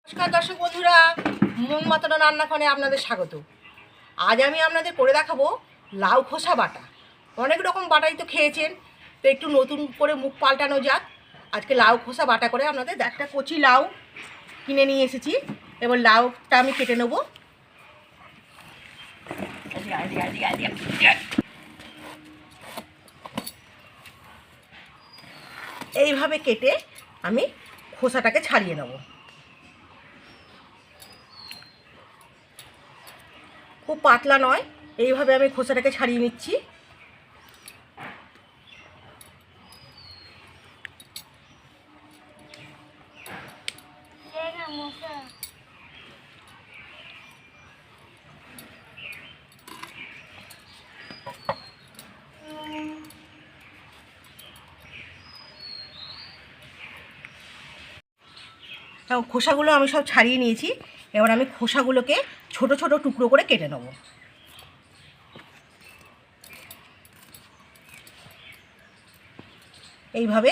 নমস্কার দর্শক বন্ধুরা, মন মাতানো রান্নাঘরে আপনাদের স্বাগত। আজ আমি আপনাদের করে দেখাবো লাউ খোসা বাটা। অনেক রকম বাটাই তো খেয়েছেন, তো একটু নতুন করে মুখ পাল্টানো যাক। আজকে লাউ খোসা বাটা করে আপনাদের একটা কচি লাউ কিনে নিয়ে এসেছি। এবার লাউটা আমি কেটে নেব। এইভাবে কেটে আমি খোসাটাকে ছাড়িয়ে নেব। খুব পাতলা নয়, এইভাবে আমি খোসাটাকে ছাড়িয়ে নিচ্ছি। খোসাগুলো আমি সব ছাড়িয়ে নিয়েছি। এবার আমি খোসাগুলোকে ছোট ছোট টুকরো করে কেটে নেব। এইভাবে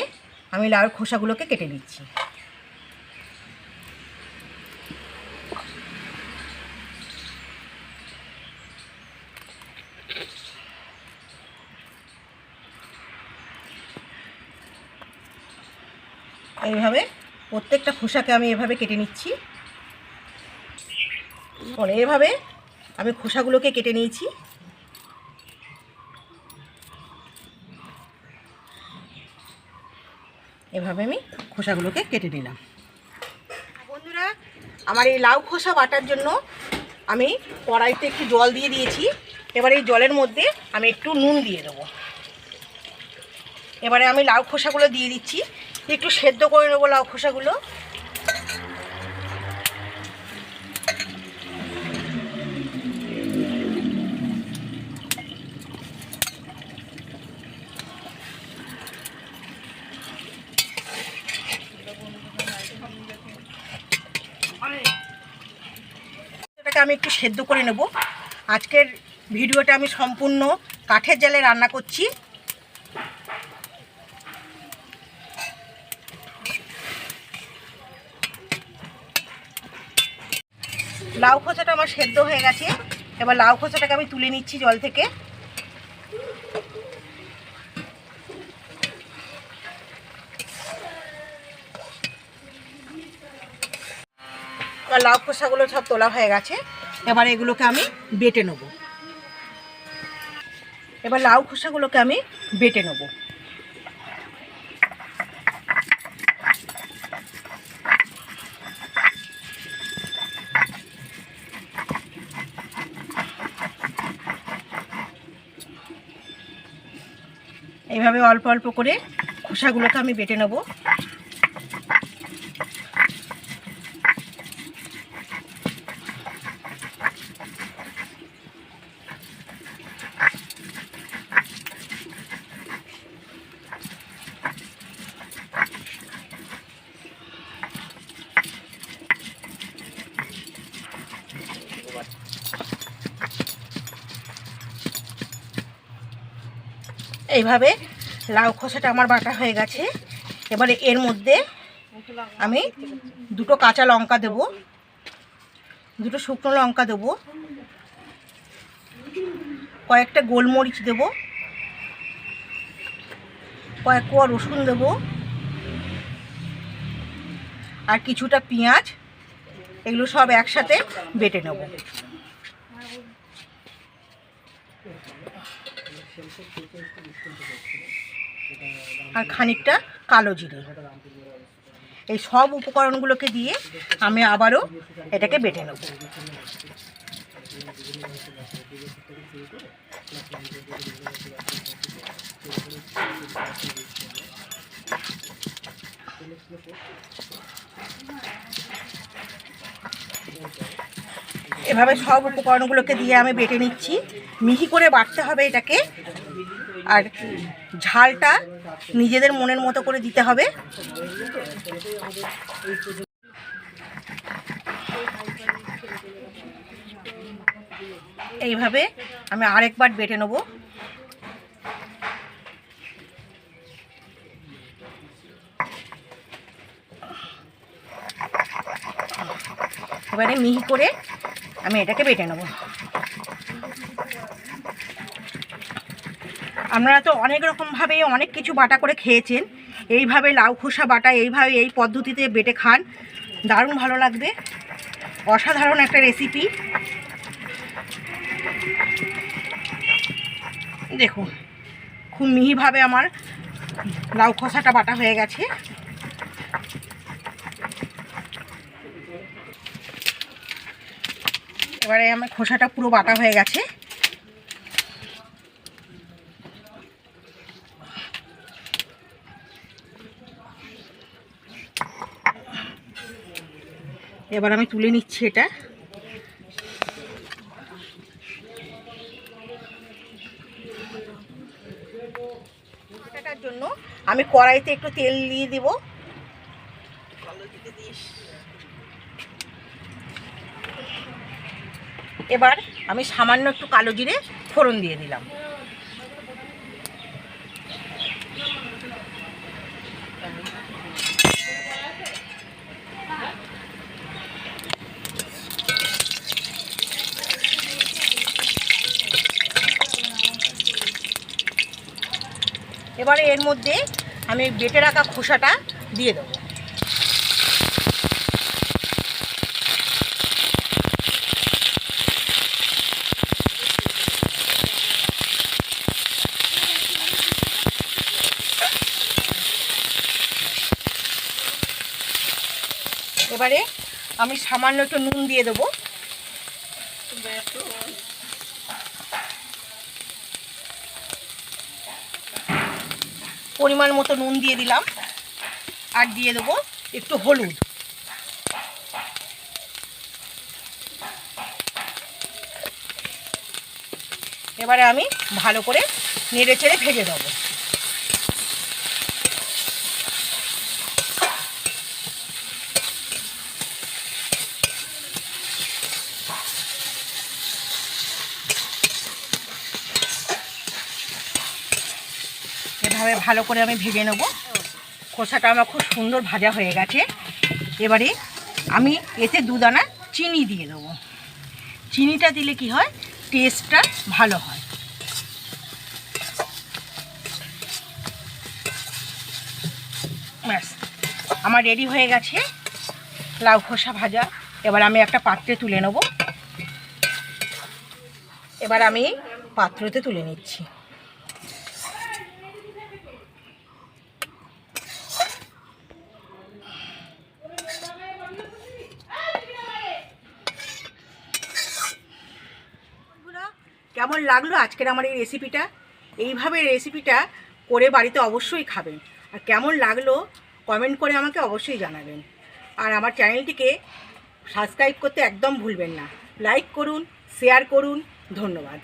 আমি লাউর খোসাগুলোকে কেটে নিচ্ছি। এইভাবে প্রত্যেকটা খোসাকে আমি এভাবে কেটে নিচ্ছি। এভাবে আমি খোসাগুলোকে কেটে নিয়েছি। এভাবে আমি খোসাগুলোকে কেটে নিলাম। বন্ধুরা, আমার এই লাউ খোসা বাটার জন্য আমি কড়াইতে একটু জল দিয়ে দিয়েছি। এবার এই জলের মধ্যে আমি একটু নুন দিয়ে দেবো। এবারে আমি লাউ খোসাগুলো দিয়ে দিচ্ছি, একটু সেদ্ধ করে নেবো লাউ খোসাগুলো। এটাকে আমি একটু সেদ্ধ করে নেব। আজকের ভিডিওটা আমি সম্পূর্ণ কাঠের জালে রান্না করছি। লাউ খোসাটা আমার সেদ্ধ হয়ে গেছে। এবার লাউ খোসাটাকে আমি তুলে নিচ্ছি জল থেকে। এবার লাউ খোসাগুলো সব তোলা হয়ে গেছে। এবার এগুলোকে আমি বেটে নেব। এবার লাউ খোসাগুলোকে আমি বেটে নেব। এইভাবে অল্প অল্প করে খোসাগুলোকে আমি বেটে নেব। এইভাবে লাউ খোসাটা আমার বাটা হয়ে গেছে। এবারে এর মধ্যে আমি দুটো কাঁচা লঙ্কা দেব, দুটো শুকনো লঙ্কা দেব, কয়েকটা গোলমরিচ দেব, কয়েক কোয়া রসুন দেব, আর কিছুটা পেঁয়াজ। এগুলো সব একসাথে বেটে নেব। আর খানিকটা কালো জিরে। এই সব উপকরণগুলোকে দিয়ে আমি আবারও এটাকে বেটে নেব। এভাবে সব উপকরণগুলোকে দিয়ে আমি বেটে নিচ্ছি। মিহি করে বাটতে হবে এটাকে, আর ঝালটা নিজেদের মনের মতো করে দিতে হবে। এইভাবে আমি আরেকবার বেটে নেব। এবারে মিহি করে আমি এটাকে বেটে নেব। আপনারা তো অনেক রকমভাবে অনেক কিছু বাটা করে খেয়েছেন, এইভাবে লাউ খোসা বাটা এইভাবে এই পদ্ধতিতে বেটে খান, দারুণ ভালো লাগবে। অসাধারণ একটা রেসিপি। দেখুন খুব মিহিভাবে আমার লাউ খোসাটা বাটা হয়ে গেছে। এবারে আমার খোসাটা পুরো বাটা হয়ে গেছে। এবার আমি তুলে নিচ্ছি এটা। এটার জন্য আমি কড়াইতে একটু তেল দিয়ে দেব। এবার আমি সামান্য একটু কালো জিরে ফোড়ন দিয়ে দিলাম। এবারে এর মধ্যে আমি বেটে রাখা খোসাটা দিয়ে দেবো। এবারে আমি সামান্য একটু নুন দিয়ে দেবো। পরিমাণ মতো নুন দিয়ে দিলাম, আর দিয়ে দেবো একটু হলুদ। এবারে আমি ভালো করে নেড়ে চেড়ে ভেজে দেবো। এভাবে ভালো করে আমি ভেজে নেব। খোসাটা আমার খুব সুন্দর ভাজা হয়ে গেছে। এবারে আমি এতে 2 দানা চিনি দিয়ে দেবো। চিনিটা দিলে কি হয়, টেস্টটা ভালো হয়। ব্যাস আমার রেডি হয়ে গেছে লাউ খোসা ভাজা। এবার আমি একটা পাত্রে তুলে নেব। এবার আমি পাত্রতে তুলে নিচ্ছি। কেমন লাগলো আজকের আমার এই রেসিপিটা? এইভাবে রেসিপিটা করে বাড়িতে অবশ্যই খাবেন। আর কেমন লাগলো কমেন্ট করে আমাকে অবশ্যই জানাবেন। আর আমার চ্যানেলটিকে সাবস্ক্রাইব করতে একদম ভুলবেন না। লাইক করুন, শেয়ার করুন। ধন্যবাদ।